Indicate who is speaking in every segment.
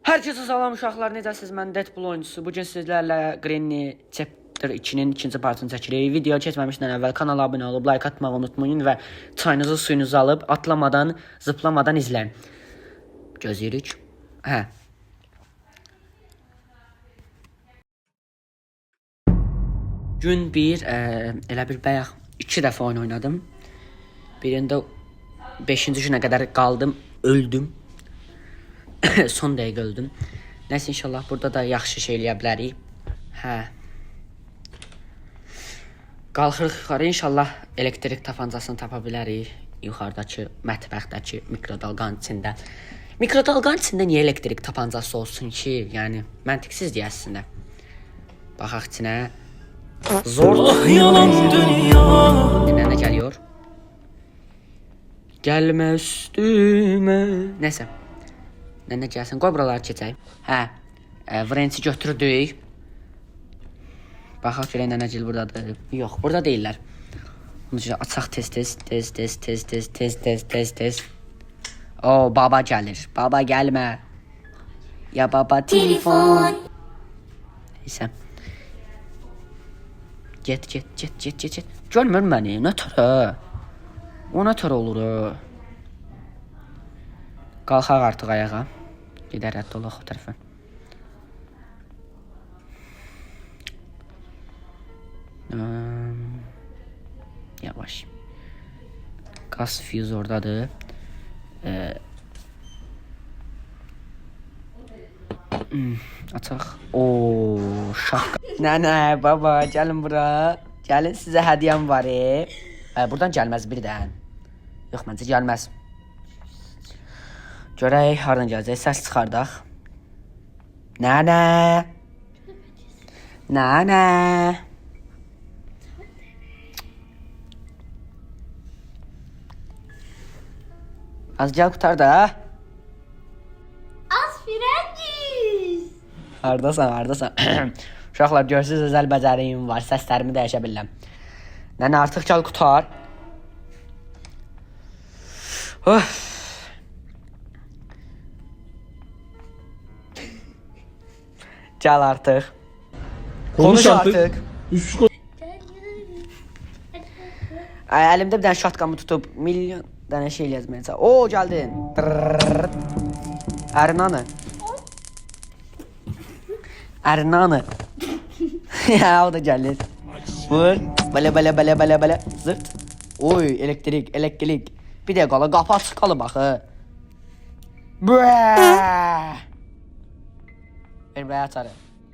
Speaker 1: Hər kəsə salam uşaqlar, necəsiniz? Mən Deadpool oyuncusu. Bugün sizlərlə Granny Chapter 2-nin ikinci partını çəkirik. Video keçməmişdən əvvəl kanala abunə olub, like atmağı unutmayın və çayınızı, suyunuzu alıb atlamadan, zıplamadan izləyin. Gözləyirik. Gün bir, elə bir bayaq 2 dəfə oyun oynadım. Birində 5-ci günə qədər qaldım, öldüm. Son dəqiqə öldüm. Nəsə inşallah burada da yaxşı şey eləyə bilərik. Qalxırıq yuxarı, inşallah elektrik tapancasını tapa bilərik. Yuxarıdakı mətbəxdəki mikrodalğanın içində. Mikrodalğanın içində niyə elektrik tapancası olsun ki? Yəni məntiqsizdir əslində. Baxaq içinə. Zor. Yalan dünya. Nə gəlir? Gəlmə üstümə. Nəsə. Nə gəlsin, qoy buraları keçək. Vrenci götürdük. Baxaq görək nənəcil buradadır. Yox, burada deyirlər. Onun üçün açaq tez. O, baba gəlir. Baba gəlmə. Ya baba telefon. Neysə. Get. Görmür məni, nə törə? O nə törə olur? Qalxaq artıq ayağa. Gedər rədd olaq o tərəfə. Yavaş. Qaz füz oradadır. Açaq. Ooo, şapka. Nənə, baba, gəlin bura. Gəlin, sizə hədiyəm var. Buradan gəlməz birdən. Yox, məncə gəlməz. Görək, haradan gələcək, səs çıxardaq. Nənə. Az gəl qutar da.
Speaker 2: Aspirantüs.
Speaker 1: Hardasan. Uşaqlar, görsünüz, özəl bəcəriyim var, səslərimi dəyişə bilirəm. Nənə, artıq gəl qutar. Gəl artıq. Konuş artıq. Əlimdə bir dənə şatqamı tutub milyon dənə şey yazmayacaq. Oo, gəldin. Ərinanı. Ya, o da gəlir. Vur. Bələ. Zırt. Oy, elektrik. Bir dəqiqə qala, qapı açıq qalıb axı. Ver bəyə açarı.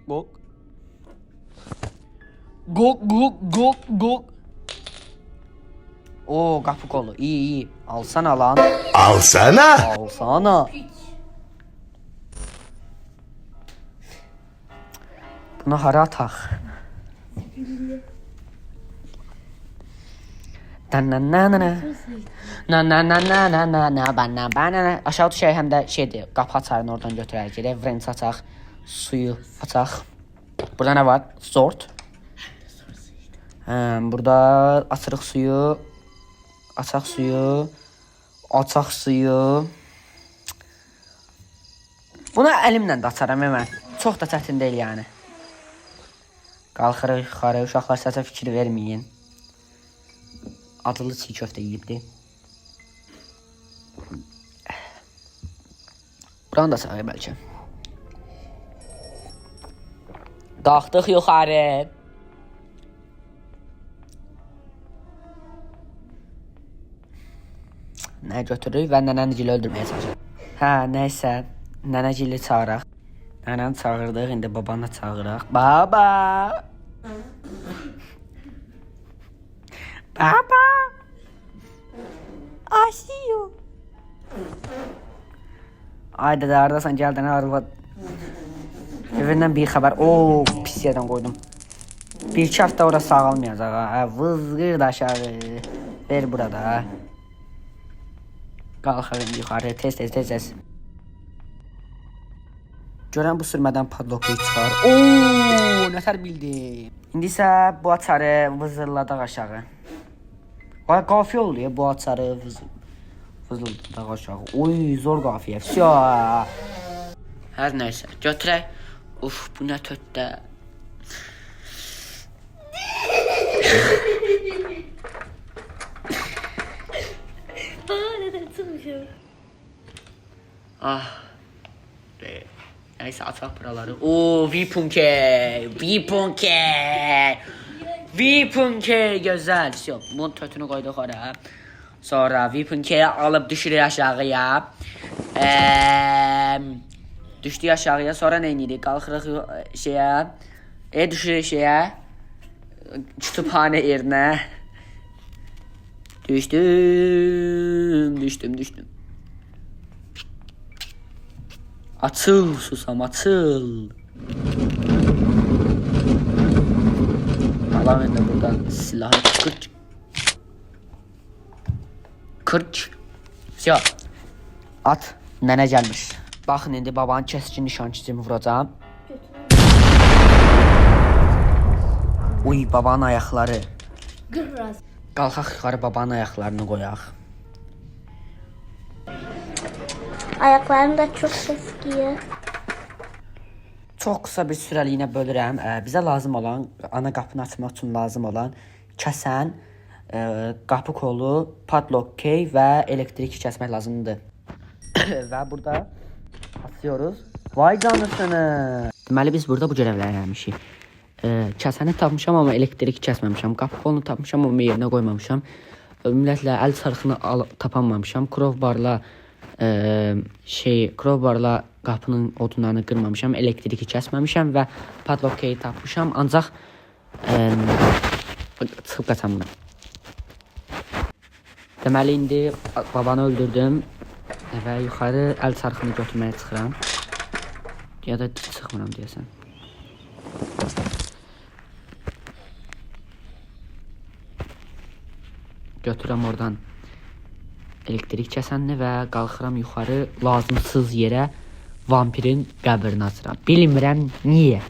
Speaker 1: Qoq. Oo, qapı qolu. İyi. Alsana lan. Alsana. Bunu hara ataq? Aşağı düşək, həm də şeydir, qapı açarını oradan götürərək gedək. Vrenç açaq, suyu açaq. Burada nə var? Sort. Burada açırıq suyu. Açaq suyu. Bunu əlimlə də açaram mən. Çox da çətin deyil yəni. Qalxırıq yuxarı, uşaqlar səsə fikir verməyin. Adlı çiğ köftə yiyibdir. Buranı da sağlayıb bəlkə. Qalxdıq yuxarı. Nə götürürük və nənəncili öldürməyə çalışırıq. Nəysə, nənəcili çağıraq. Nənəni çağırdıq, indi babanı çağıraq. Baba! I see you. Ay dədə, haradasan, gəldin, arvad. Evindən bir xəbər. Oo, pis yerdən qoydum. 1-2 həftə ora sağalmayacaq. Vızqır da aşağı. Ver burada. Qalxırım yuxarı, tez. Görən bu sürmədən padloku çıxar. Oo, nətər bildim. İndi isə bu açarı vızırladaq aşağı. Qafiyə oldu ya bu açarı vızırladaq aşağı. Oy, zor qafiyə. Hər nəysə, götürək. Uf, bu nə tötdə.
Speaker 2: Bana neden çalışıyor?
Speaker 1: Ah. Nəysə, açaq buraları. Oo, Vipunke. Gözəl. Bunun tötünü qoyduq oraya. Sonra Vipunke'yi alıb düşürük aşağıya. Düşdük aşağıya. Sonra nə edirik? Qalxırıq şeyə. Düşürük şeyə. Kütüphane yerinə. Düşdüm. Açıl susam, açıl. Alam indi buradan silahı kırç. Всё. At, nənə gəlmiş. Baxın indi babanın kəskin nişancısını vuracağam. Uy, babanın ayaqları.
Speaker 2: Dur biraz.
Speaker 1: Qalxaq yuxarı babanın ayaqlarını qoyaq.
Speaker 2: Ayaklarım da çok eskiyor.
Speaker 1: Çox qısa bir sürəliyinə bölürəm. Bizə lazım olan, ana qapını açmaq üçün lazım olan kəsən, qapı kolu, padlock key və elektrik kəsmək lazımdır. Və burada asıyoruz. Vay canısını. Deməli biz burada bu görevləri eləmişik. Kəsəni tapmışam amma elektrik kəsməmişəm. Qapı kolunu tapmışam amma yerinə qoymamışam. Ümumiyyətlə əl çarxını tapamamışam. Crowbarla qapının odunlarını qırmamışam, elektriki kəsməmişəm və padlock key tapmışam. Ancaq çıxıb qaçamıram. Deməli indi babanı öldürdüm və yuxarı əl çarxını götürməyə çıxıram. Ya da çıxmıram deyəsən. Götürəm oradan elektrik kəsənini və qalxıram yuxarı lazımsız yerə vampirin qəbrini açıram. Bilmirəm niyə.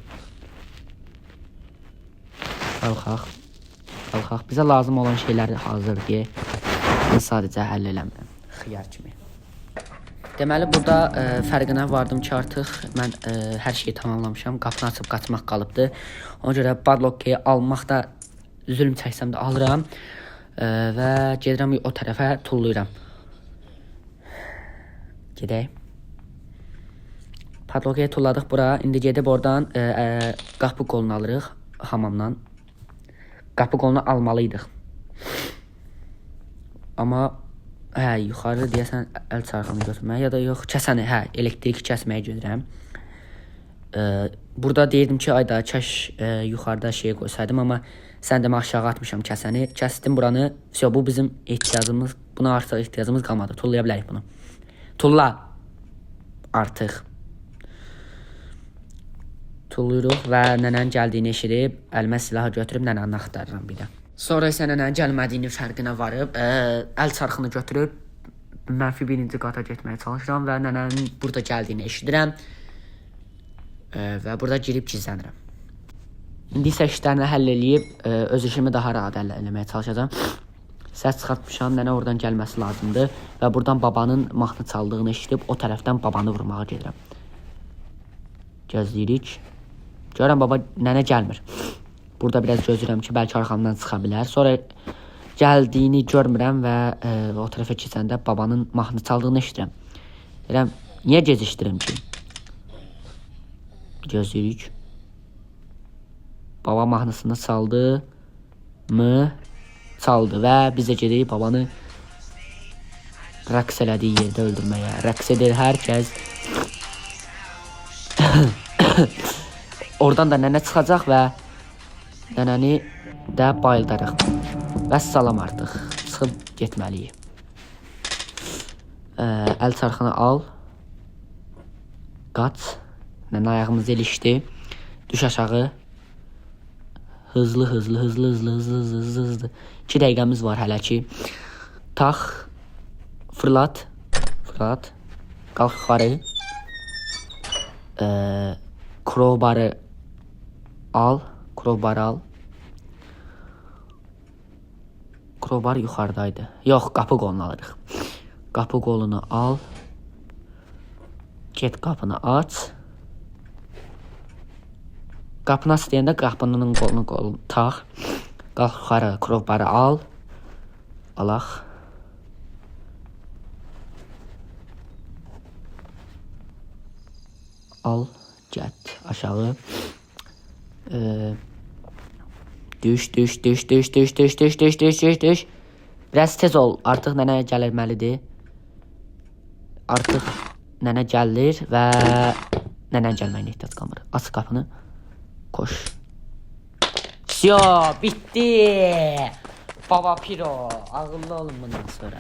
Speaker 1: Qalxaq. Bizə lazım olan şeylər hazırdır. Mən sadəcə həll eləmirəm. Xiyar kimi. Deməli burada fərqinə vardım ki artıq mən hər şeyi tamamlamışam. Qapını açıb qaçmaq qalıbdı. Ona görə padlock key almaqda zülm çəksəm də alıram. Və gedirəm o tərəfə tulluyuram. Gedək. Padlock key tulladıq bura. İndi gedib oradan qapı qolunu alırıq hamamdan. Qapı qolunu almalıydıq. Amma yuxarı deyəsən əl çarxını götürməyə ya da yox kəsəni, elektrik kəsməyə gedirəm. Burada deyirdim ki ayda kaş yuxarıda şey qoysaydım amma sən demə aşağı atmışam kəsəni. Kəsdim buranı. Bu bizim ehtiyacımız. Buna artıq ehtiyacımız qalmadı. Tullaya bilərik bunu. Tulla. Artıq. Tulluyuruq və nənənin gəldiyini eşidib əlimə silahı götürüb nənəni axtarıram bir də. Sonra isə nənənin gəlmədiyini fərqinə varıb əl çarxını götürüb mənfi birinci qata getməyə çalışıram və nənənin burada gəldiyini eşidirəm və burada girib gizlənirəm. İndi isə işlərini həll eləyib öz işimi daha rahat həll eləməyə çalışacağam. Səs çıxartmışam, nənə oradan gəlməsi lazımdır və buradan babanın mahnı çaldığını eşidib o tərəfdən babanı vurmağa gedirəm. Gözləyirik. Görürəm baba nənə gəlmir. Burada biraz gözləyirəm ki bəlkə arxamdan çıxa bilər. Sonra gəldiyini görmürəm və o tərəfə keçəndə babanın mahnı çaldığını eşidirəm. Deyirəm, niyə gecikdirim ki? Gözləyirik. Baba mahnısını çaldı mı? Çaldı və bizə gedirik babanı rəqs elədiyi yerdə öldürməyə. Rəqs edir hər kəs. Oradan da nənə çıxacaq və nənəni də bayıldarıq. Vəssalam artıq. Çıxıb getməliyik. Əl çarxını al. Qaç. Nənə ayağımızı ilişdi. Düş aşağı. Hızlı. 2 dəqiqəmiz var hələ ki. Tax. Fırlat. Qalx yuxarı. Crowbarı al. Crowbar yuxarıdaydı. Yox, qapı qolunu alırıq. Qapı qolunu al. Get qapını aç. Qapını aç deyəndə qapının qolunu tax. Qalx yuxarı, krowbarı al. Alaq. Al, get aşağı. Düş. Biraz tez ol. Artıq nənə gəlməlidir. Artıq nənə gəlir və nənə gəlməyinə ehtiyac qalmır. Aç qapını. Koş. Всё, bitti. Baba Piro, ağıllı olun bundan sonra.